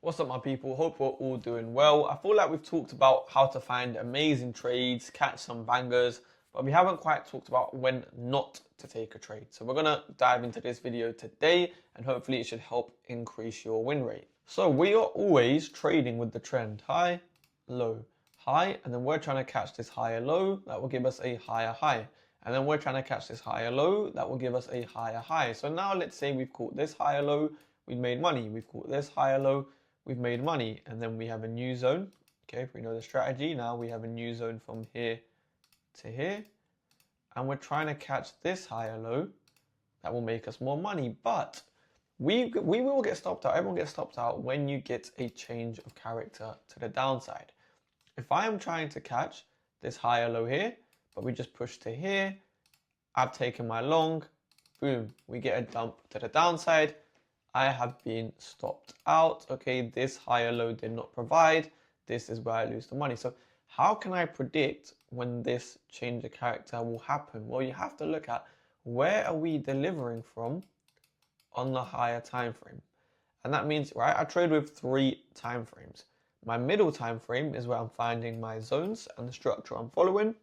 What's up, my people? Hope we're all doing well. I feel like we've talked about how to find amazing trades, catch some bangers, but we haven't quite talked about when not to take a trade. So we're going to dive into this video today, and hopefully it should help increase your win rate. So we are always trading with the trend high, low, high, and then we're trying to catch this higher low. That will give us a higher high. And then we're trying to catch this higher low. That will give us a higher high. So now let's say we've caught this higher low. We've made money. We've caught this higher low. We've made money, and then we have a new zone. Okay, if we know the strategy, now we have a new zone from here to here, and we're trying to catch this higher low. That will make us more money, but we will get stopped out. Everyone gets stopped out when you get a change of character to the downside. If I am trying to catch this higher low here, but we just push to here, I've taken my long, boom, we get a dump to the downside. I have been stopped out. Okay, this higher low did not provide. This is where I lose the money. So how can I predict when this change of character will happen? Well, you have to look at where are we delivering from on the higher time frame. And that means, right, I trade with 3 time frames. My middle time frame is where I'm finding my zones and the structure I'm following.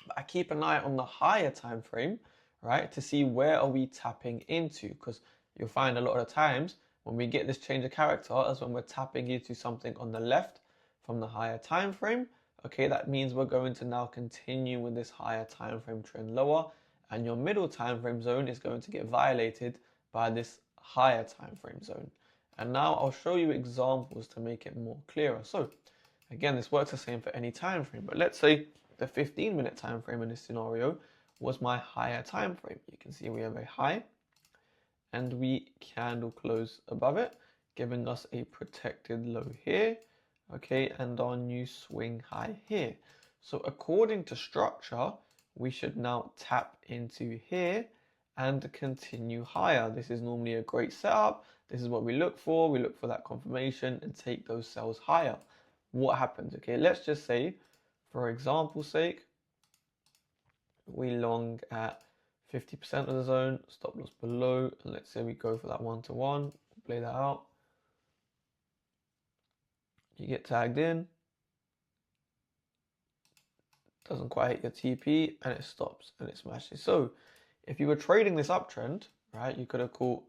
But I keep an eye on the higher time frame, right, to see where are we tapping into, because you'll find a lot of the times when we get this change of character is when we're tapping into something on the left from the higher time frame. Okay, that means we're going to now continue with this higher time frame trend lower, and your middle time frame zone is going to get violated by this higher time frame zone. And now I'll show you examples to make it more clearer. So again, this works the same for any time frame, but let's say the 15-minute time frame in this scenario was my higher time frame. You can see we have a high, and we candle close above it, giving us a protected low here, okay, and our new swing high here. So according to structure, we should now tap into here and continue higher. This is normally a great setup. This is what we look for. We look for that confirmation and take those sells higher. What happens? Okay, let's just say, for example's sake, we long at 50% of the zone, stop loss below, and let's say we go for that 1-to-1, play that out. You get tagged in, doesn't quite hit your TP, and it stops and it smashes. So if you were trading this uptrend, right, you could have caught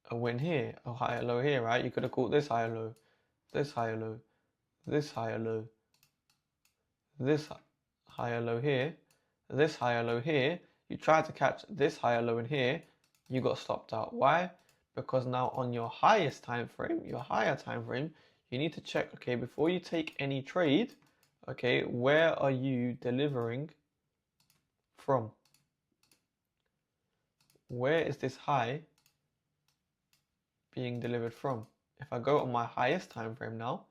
a win here, a higher low here, right? You could have caught this higher low, this higher low, this higher low, this higher low here, this higher low here. You tried to catch this higher low in here, you got stopped out. Why? Because now on your highest time frame, your higher time frame, you need to check, okay, before you take any trade, okay, where are you delivering from? Where is this high being delivered from? If I go on my highest time frame now,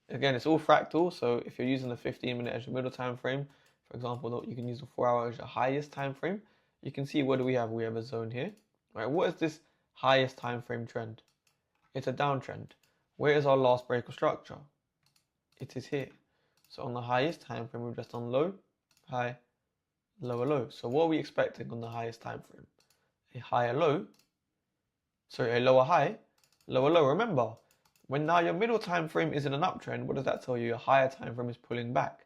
again, it's all fractal, so if you're using the 15-minute as your middle time frame, for example, you can use the 4-hour as your highest time frame. You can see, what do we have? We have a zone here. Right? What is this highest time frame trend? It's a downtrend. Where is our last break of structure? It is here. So on the highest time frame, we've just done low, high, lower low. So what are we expecting on the highest time frame? A higher low, sorry, a lower high, lower low. Remember, when now your middle time frame is in an uptrend, what does that tell you? Your higher time frame is pulling back.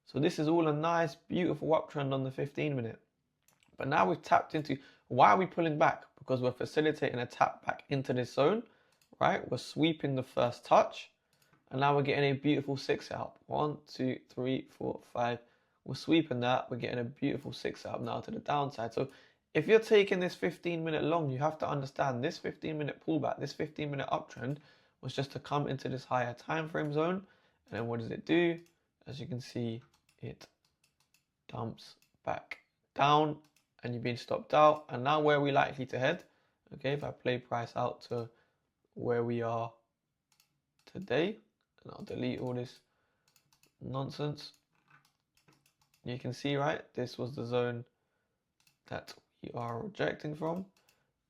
So this is all a nice, beautiful uptrend on the 15-minute. But now we've tapped into, why are we pulling back? Because we're facilitating a tap back into this zone, right? We're sweeping the first touch, and now we're getting a beautiful 6 out. 1, 2, 3, 4, 5. We're sweeping that. We're getting a beautiful 6 out now to the downside. So if you're taking this 15-minute long, you have to understand this 15-minute pullback, this 15-minute uptrend was just to come into this higher time frame zone. And then what does it do? As you can see, it dumps back down and you've been stopped out. And now where are we likely to head? Okay, if I play price out to where we are today, and I'll delete all this nonsense. You can see, right, this was the zone that we are rejecting from,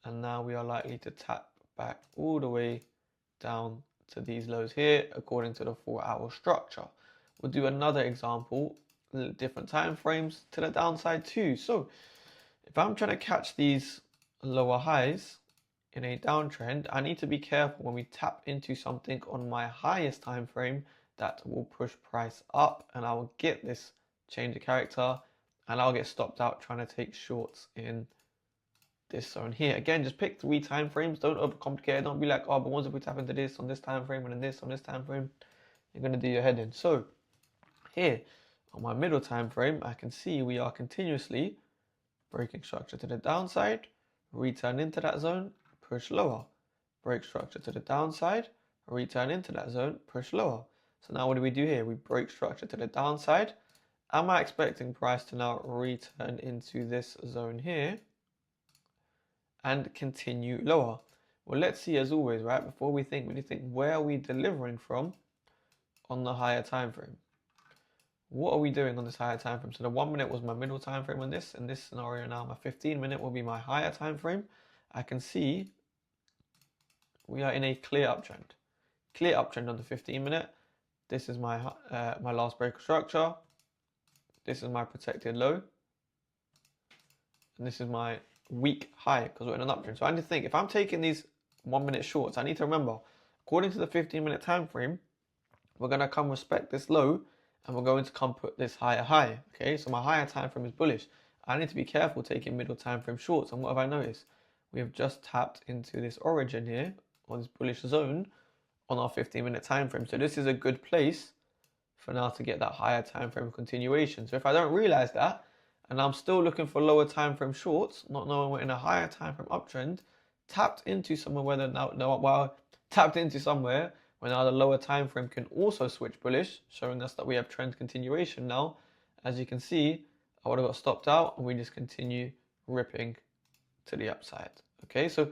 and now we are likely to tap back all the way down to these lows here according to the 4-hour structure. We'll do another example, different time frames to the downside too. So if I'm trying to catch these lower highs in a downtrend, I need to be careful when we tap into something on my highest time frame that will push price up, and I will get this change of character and I'll get stopped out trying to take shorts in this zone here. Again, just pick 3 time frames. Don't overcomplicate it. Don't be like, oh, but once if we tap into this on this time frame and then this on this time frame, you're going to do your head in. So here on my middle time frame, I can see we are continuously breaking structure to the downside, return into that zone, push lower, break structure to the downside, return into that zone, push lower. So now what do we do here? We break structure to the downside. Am I expecting price to now return into this zone here and continue lower? Well, let's see, as always, right? Before we think, we need to think, where are we delivering from on the higher time frame? What are we doing on this higher time frame? So the 1 minute was my middle time frame on this. In this scenario now, my 15 minute will be my higher time frame. I can see we are in a clear uptrend. Clear uptrend on the 15 minute. This is my my last break of structure. This is my protected low. And this is my weak high because we're in an uptrend. So I need to think, if I'm taking these 1 minute shorts, I need to remember, according to the 15-minute time frame, we're going to come respect this low and we're going to come put this higher high. Okay, so my higher time frame is bullish. I need to be careful taking middle time frame shorts. And what have I noticed? We have just tapped into this origin here, or this bullish zone, on our 15-minute time frame. So this is a good place for now to get that higher time frame continuation. So if I don't realize that, and I'm still looking for lower time frame shorts, not knowing we're in a higher time frame uptrend, tapped into somewhere where the lower time frame can also switch bullish, showing us that we have trend continuation now. As you can see, I would have got stopped out and we just continue ripping to the upside. Okay, so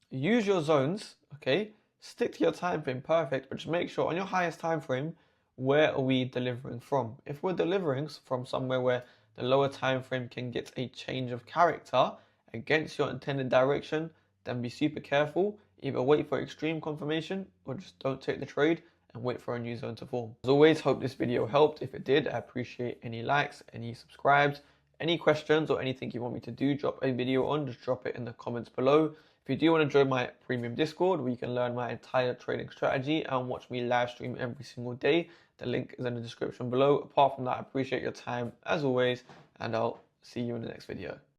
use your zones, okay? Stick to your time frame, perfect, but just make sure on your highest time frame, where are we delivering from? If we're delivering from somewhere where the lower time frame can get a change of character against your intended direction, then be super careful. Either wait for extreme confirmation or just don't take the trade and wait for a new zone to form. As always, hope this video helped. If it did, I appreciate any likes, any subscribes, any questions or anything you want me to do, drop a video on, just drop it in the comments below. If you do want to join my premium Discord where you can learn my entire trading strategy and watch me live stream every single day, the link is in the description below. Apart from that, I appreciate your time as always, and I'll see you in the next video.